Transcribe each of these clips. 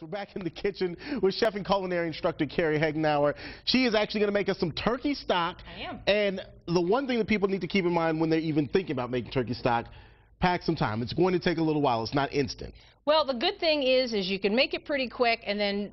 We're back in the kitchen with chef and culinary instructor Carrie Hegnauer. She is actually going to make us some turkey stock. I am. And the one thing that people need to keep in mind when they're even thinking about making turkey stock, pack some time. It's going to take a little while. It's not instant. Well, the good thing is you can make it pretty quick and then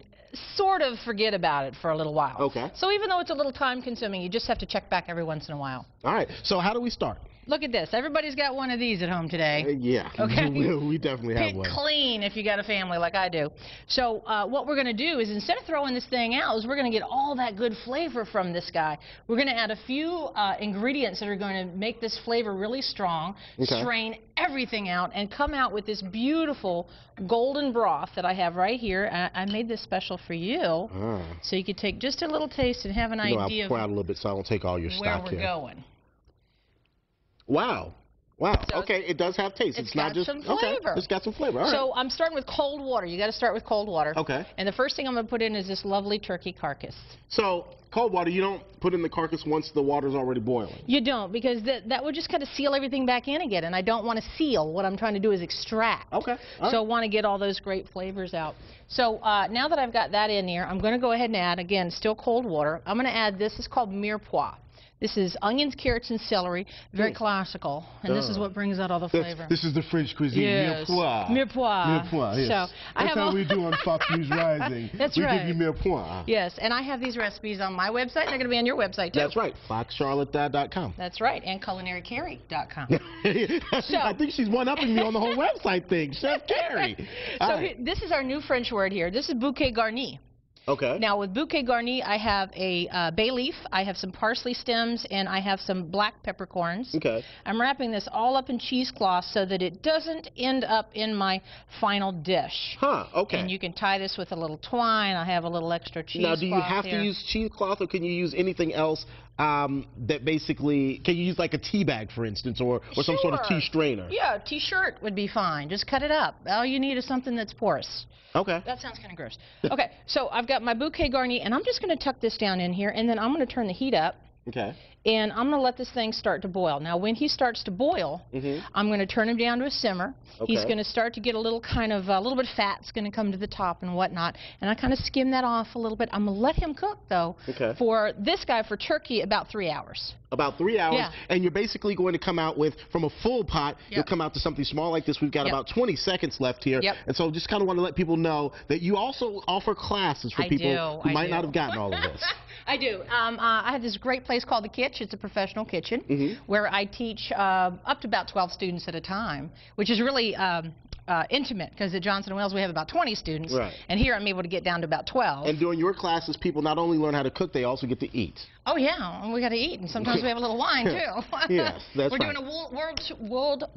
sort of forget about it for a little while. Okay. So even though it's a little time consuming, you just have to check back every once in a while. All right. So how do we start? Look at this. Everybody's got one of these at home today. Yeah. Okay. we definitely have Pick one. clean if you got a family like I do. So what we're going to do is instead of throwing this thing out, is we're going to get all that good flavor from this guy. We're going to add a few ingredients that are going to make this flavor really strong, strain everything out, and come out with this beautiful golden broth that I have right here. I made this special for you, so you could take just a little taste and have an idea I'll pour out a little bit so I don't take all your where stock we're here. going. Wow. Wow. So okay, it does have taste. It's not got just some flavor. It's got some flavor. All right. So I'm starting with cold water. You got to start with cold water. Okay. And the first thing I'm going to put in is this lovely turkey carcass. So cold water, you don't put in the carcass once the water's already boiling. You don't, because that would just kind of seal everything back in again, and I don't want to seal. What I'm trying to do is extract. Okay. So I want to get all those great flavors out. So now that I've got that in here, I'm going to go ahead and add, again, still cold water. I'm going to add this. It's called mirepoix. This is onions, carrots, and celery. Very classical. And this is what brings out all the flavor. This is the French cuisine. Yes. Mirepoix. Mirepoix. Mirepoix, yes. So That's how we do on Fox News Rising. That's we right. give you mirepoix. Yes, and I have these recipes on my website. They're going to be on your website, too. That's right. FoxCharlotte.com. That's right, and CulinaryCarrie.com. I think she's one-upping me on the whole website thing. Chef Carrie. This is our new French word here. This is bouquet garni. Okay. Now, with bouquet garni, I have a bay leaf, I have some parsley stems, and I have some black peppercorns. Okay. I'm wrapping this all up in cheesecloth so that it doesn't end up in my final dish. Huh, okay. And you can tie this with a little twine. I have a little extra cheesecloth. Now, do you have to use cheesecloth, or can you use anything else that basically, can you use like a tea bag, for instance, or some sort of tea strainer? Yeah, T-shirt would be fine. Just cut it up. All you need is something that's porous. Okay. That sounds kind of gross. Okay, so I've got my bouquet garni, and I'm just going to tuck this down in here, and then I'm going to turn the heat up. Okay. And I'm going to let this thing start to boil. Now, when he starts to boil, I'm going to turn him down to a simmer. Okay. He's going to start to get a little kind of, a little bit of fat's going to come to the top and whatnot. And I kind of skim that off a little bit. I'm going to let him cook, though, for this guy, for turkey, about 3 hours. About 3 hours, yeah. And you're basically going to come out with, from a full pot, you'll come out to something small like this. We've got about 20 seconds left here. And so just kind of want to let people know that you also offer classes for people who might not have gotten all of this. I do. I have this great place called The Kitch. It's a professional kitchen where I teach up to about 12 students at a time, which is really intimate, because at Johnson & Wales we have about 20 students, and here I'm able to get down to about 12. And during your classes, people not only learn how to cook, they also get to eat. Oh yeah, and we got to eat, and sometimes we have a little wine too. Yes, that's We're doing a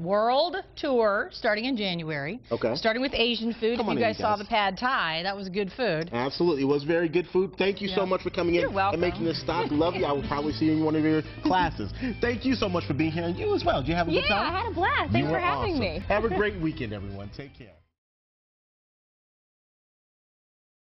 world tour starting in January. Okay. Starting with Asian food. If you guys saw the pad thai, that was good food. Absolutely, it was very good food. Thank you so much for coming in and making this stock. Love you. I will probably see you in one of your classes. Thank you so much for being here, and you as well. Did you have a good time? Yeah, I had a blast. Thanks for having me. Have a great weekend, everyone. Take care.